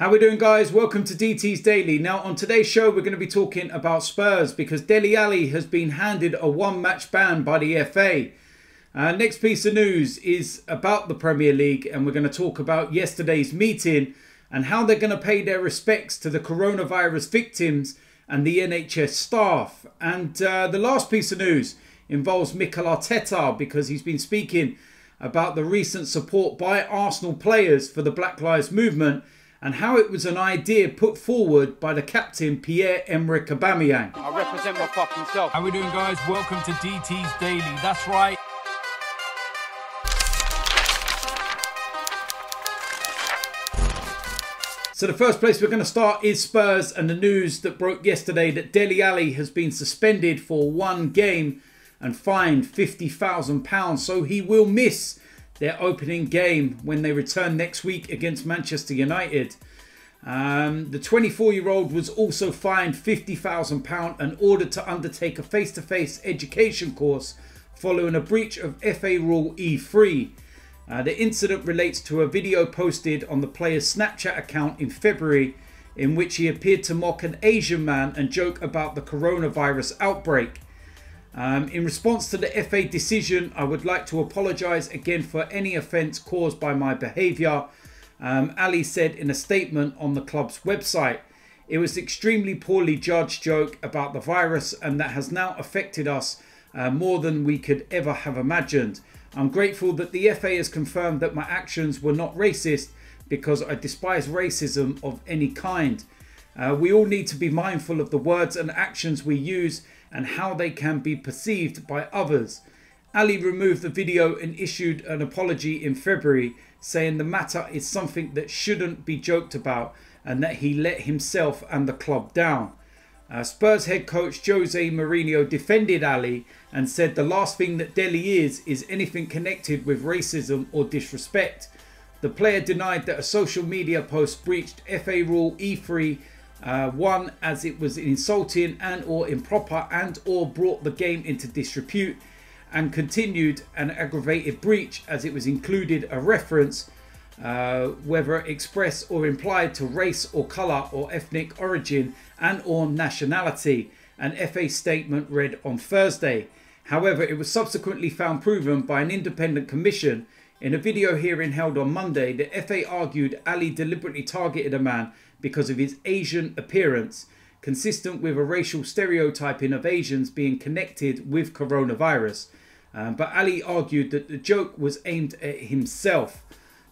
How we doing, guys? Welcome to DT's Daily. Now on today's show we're going to be talking about Spurs because Dele Alli has been handed a one-match ban by the FA. Next piece of news is about the Premier League, and we're going to talk about yesterday's meeting and how they're going to pay their respects to the coronavirus victims and the NHS staff. And the last piece of news involves Mikel Arteta because he's been speaking about the recent support by Arsenal players for the Black Lives Movement and how it was an idea put forward by the captain, Pierre-Emerick Aubameyang. I represent my fucking self. How we doing, guys? Welcome to DT's Daily. That's right. So the first place we're going to start is Spurs and the news that broke yesterday that Dele Alli has been suspended for one game and fined £50,000. So he will miss their opening game when they return next week against Manchester United. The 24-year-old was also fined £50,000 and ordered to undertake a face-to-face education course following a breach of FA Rule E3. The incident relates to a video posted on the player's Snapchat account in February in which he appeared to mock an Asian man and joke about the coronavirus outbreak. In response to the FA decision, I would like to apologise again for any offence caused by my behaviour, Ali said in a statement on the club's website. It was an extremely poorly judged joke about the virus and that has now affected us more than we could ever have imagined. I'm grateful that the FA has confirmed that my actions were not racist because I despise racism of any kind. We all need to be mindful of the words and actions we use and how they can be perceived by others. Ali removed the video and issued an apology in February, saying the matter is something that shouldn't be joked about and that he let himself and the club down. Spurs head coach Jose Mourinho defended Ali and said the last thing that Dele is anything connected with racism or disrespect. The player denied that a social media post breached FA Rule E3 1 as it was insulting and or improper and or brought the game into disrepute, and continued an aggravated breach as it was included a reference whether expressed or implied to race or colour or ethnic origin and or nationality, an FA statement read on Thursday. However, it was subsequently found proven by an independent commission. In a video hearing held on Monday, the FA argued Ali deliberately targeted a man because of his Asian appearance, consistent with a racial stereotyping of Asians being connected with coronavirus. But Ali argued that the joke was aimed at himself.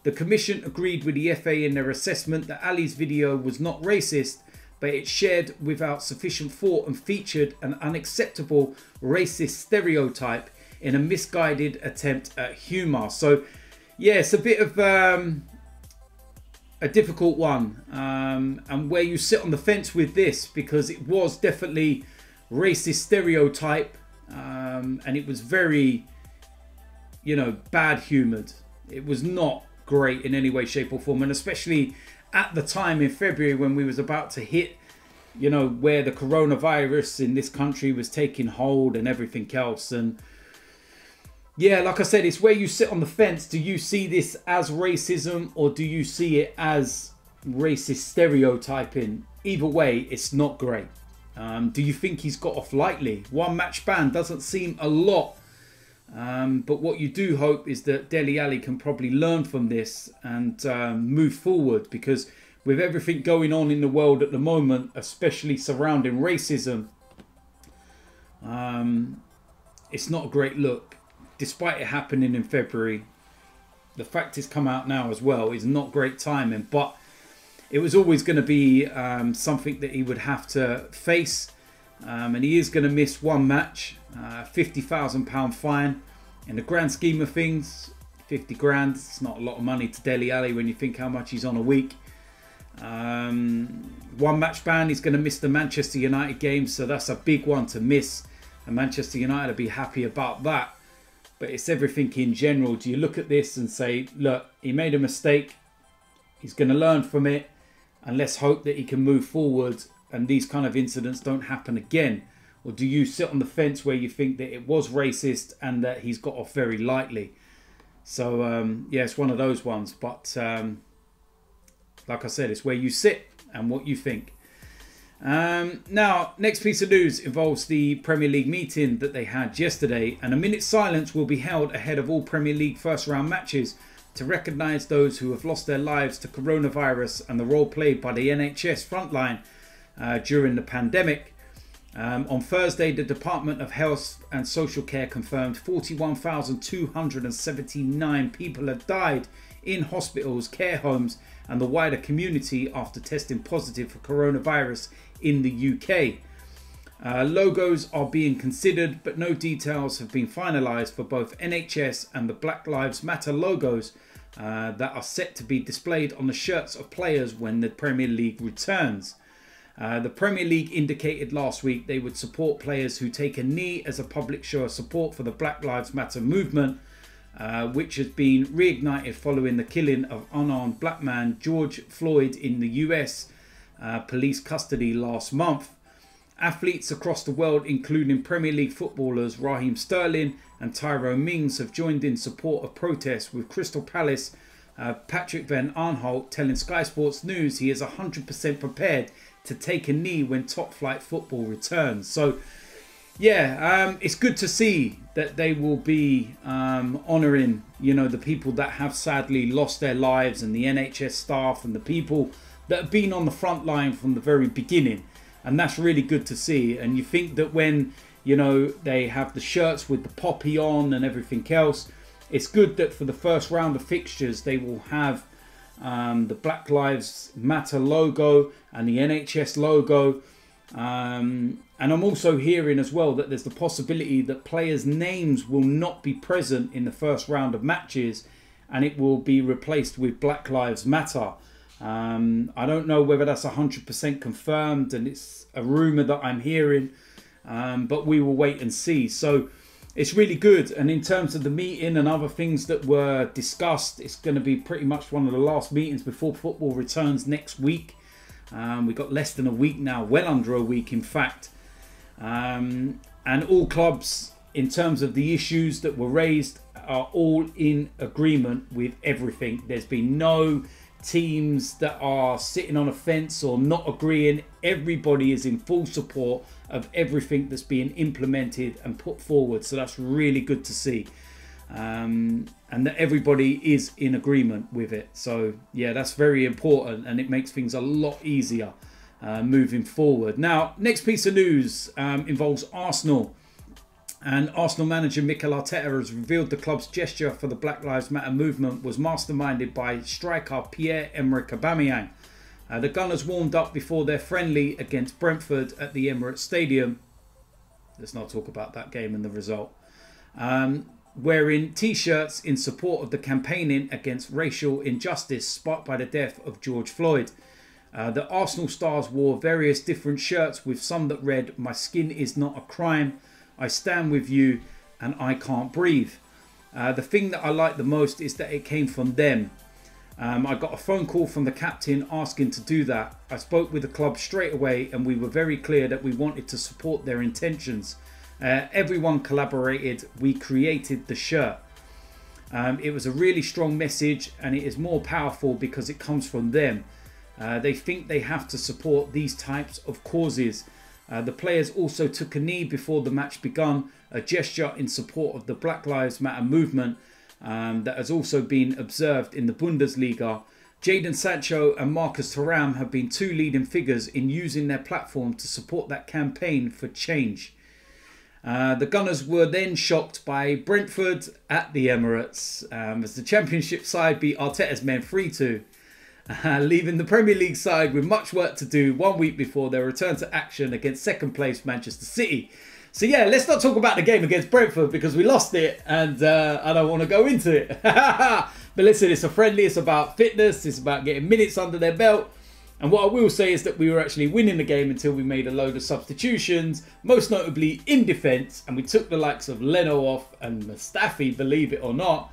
The commission agreed with the FA in their assessment that Ali's video was not racist, but it shared without sufficient thought and featured an unacceptable racist stereotype in a misguided attempt at humour. So, yeah, it's a bit of a difficult one, and where you sit on the fence with this, because it was definitely racist stereotype, and it was very, you know, bad humoured. It was not great in any way, shape or form, and especially at the time in February when we was about to hit, you know, where the coronavirus in this country was taking hold and everything else. And yeah, like I said, it's where you sit on the fence. Do you see this as racism or do you see it as racist stereotyping? Either way, it's not great. Do you think he's got off lightly? One match ban doesn't seem a lot. But what you do hope is that Dele Alli can probably learn from this and move forward, because with everything going on in the world at the moment, especially surrounding racism, it's not a great look. Despite it happening in February, the fact it's come out now as well is not great timing, but it was always going to be something that he would have to face. And he is going to miss one match, £50,000 fine. In the grand scheme of things, 50 grand, it's not a lot of money to Dele Alli when you think how much he's on a week. One match ban, he's going to miss the Manchester United game, so that's a big one to miss. And Manchester United will be happy about that. But it's everything in general. Do you look at this and say, look, he made a mistake, he's going to learn from it, and let's hope that he can move forward and these kind of incidents don't happen again? Or do you sit on the fence where you think that it was racist and that he's got off very lightly? So, yeah, it's one of those ones. But like I said, it's where you sit and what you think. Now, next piece of news involves the Premier League meeting that they had yesterday, and a minute's silence will be held ahead of all Premier League first round matches to recognise those who have lost their lives to coronavirus and the role played by the NHS frontline during the pandemic. On Thursday, the Department of Health and Social Care confirmed 41,279 people have died in hospitals, care homes and the wider community after testing positive for coronavirus in the UK. Logos are being considered, but no details have been finalised for both NHS and the Black Lives Matter logos that are set to be displayed on the shirts of players when the Premier League returns. The Premier League indicated last week they would support players who take a knee as a public show of support for the Black Lives Matter movement, which has been reignited following the killing of unarmed black man George Floyd in the US police custody last month. Athletes across the world, including Premier League footballers Raheem Sterling and Tyrone Mings, have joined in support of protests, with Crystal Palace Patrick Van Aanholt telling Sky Sports News he is 100% prepared to take a knee when top flight football returns. So yeah, it's good to see that they will be honouring, you know, the people that have sadly lost their lives, and the NHS staff and the people that have been on the front line from the very beginning. And that's really good to see. And you think that when, you know, they have the shirts with the poppy on and everything else, it's good that for the first round of fixtures they will have the Black Lives Matter logo and the NHS logo. And I'm also hearing as well that there's the possibility that players' names will not be present in the first round of matches, and it will be replaced with Black Lives Matter. I don't know whether that's 100% confirmed, and it's a rumour that I'm hearing, but we will wait and see. So it's really good. And in terms of the meeting and other things that were discussed, it's going to be pretty much one of the last meetings before football returns next week. We've got less than a week now, well under a week in fact. And all clubs, in terms of the issues that were raised, are all in agreement with everything. There's been no teams that are sitting on a fence or not agreeing. Everybody is in full support of everything that's being implemented and put forward. So that's really good to see. And that everybody is in agreement with it. So yeah, that's very important, and it makes things a lot easier moving forward. Now, next piece of news involves Arsenal. And Arsenal manager Mikel Arteta has revealed the club's gesture for the Black Lives Matter movement was masterminded by striker Pierre-Emerick Aubameyang. The Gunners warmed up before their friendly against Brentford at the Emirates Stadium. Let's not talk about that game and the result. Wearing T-shirts in support of the campaigning against racial injustice sparked by the death of George Floyd. The Arsenal stars wore various different shirts, with some that read, "My skin is not a crime, I stand with you, and I can't breathe." The thing that I like the most is that it came from them. I got a phone call from the captain asking to do that. I spoke with the club straight away, and we were very clear that we wanted to support their intentions. Everyone collaborated. We created the shirt. It was a really strong message, and it is more powerful because it comes from them. They think they have to support these types of causes. The players also took a knee before the match begun, a gesture in support of the Black Lives Matter movement that has also been observed in the Bundesliga. Jadon Sancho and Marcus Thuram have been two leading figures in using their platform to support that campaign for change. The Gunners were then shocked by Brentford at the Emirates as the Championship side beat Arteta's men 3-2. Leaving the Premier League side with much work to do 1 week before their return to action against second place Manchester City. So yeah, let's not talk about the game against Brentford because we lost it, and I don't want to go into it. But listen, it's a friendly, it's about fitness, it's about getting minutes under their belt. And what I will say is that we were actually winning the game until we made a load of substitutions, most notably in defence, and we took the likes of Leno off and Mustafi, believe it or not.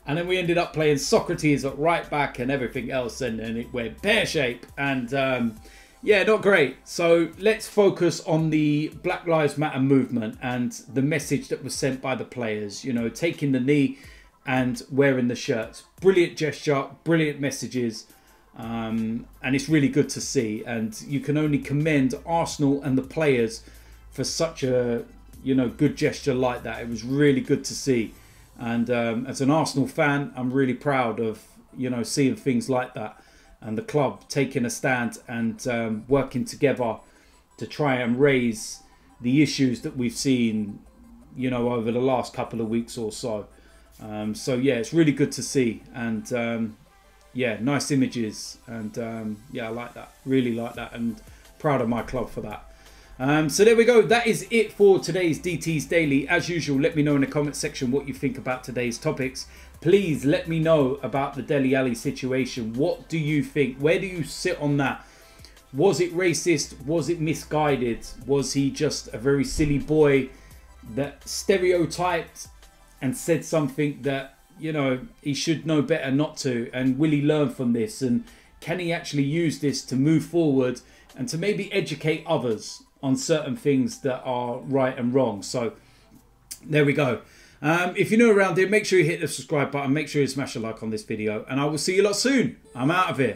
And then we ended up playing Sokratis at right back and everything else, and it went pear-shaped. And yeah, not great. So let's focus on the Black Lives Matter movement and the message that was sent by the players. You know, taking the knee and wearing the shirts. Brilliant gesture, brilliant messages. And it's really good to see. And you can only commend Arsenal and the players for such a, you know, good gesture like that. It was really good to see. And as an Arsenal fan, I'm really proud of, you know, seeing things like that. And the club taking a stand and working together to try and raise the issues that we've seen, you know, over the last couple of weeks or so. So yeah, it's really good to see. And yeah, nice images. And yeah, I like that. Really like that. And proud of my club for that. So there we go. That is it for today's DT's Daily. As usual, let me know in the comment section what you think about today's topics. Please let me know about the Dele Alli situation. What do you think? Where do you sit on that? Was it racist? Was it misguided? Was he just a very silly boy that stereotyped and said something that, you know, he should know better not to? And will he learn from this? And can he actually use this to move forward and to maybe educate others on certain things that are right and wrong? So there we go. If you're new around here, make sure you hit the subscribe button. Make sure you smash a like on this video. And I will see you lot soon. I'm out of here.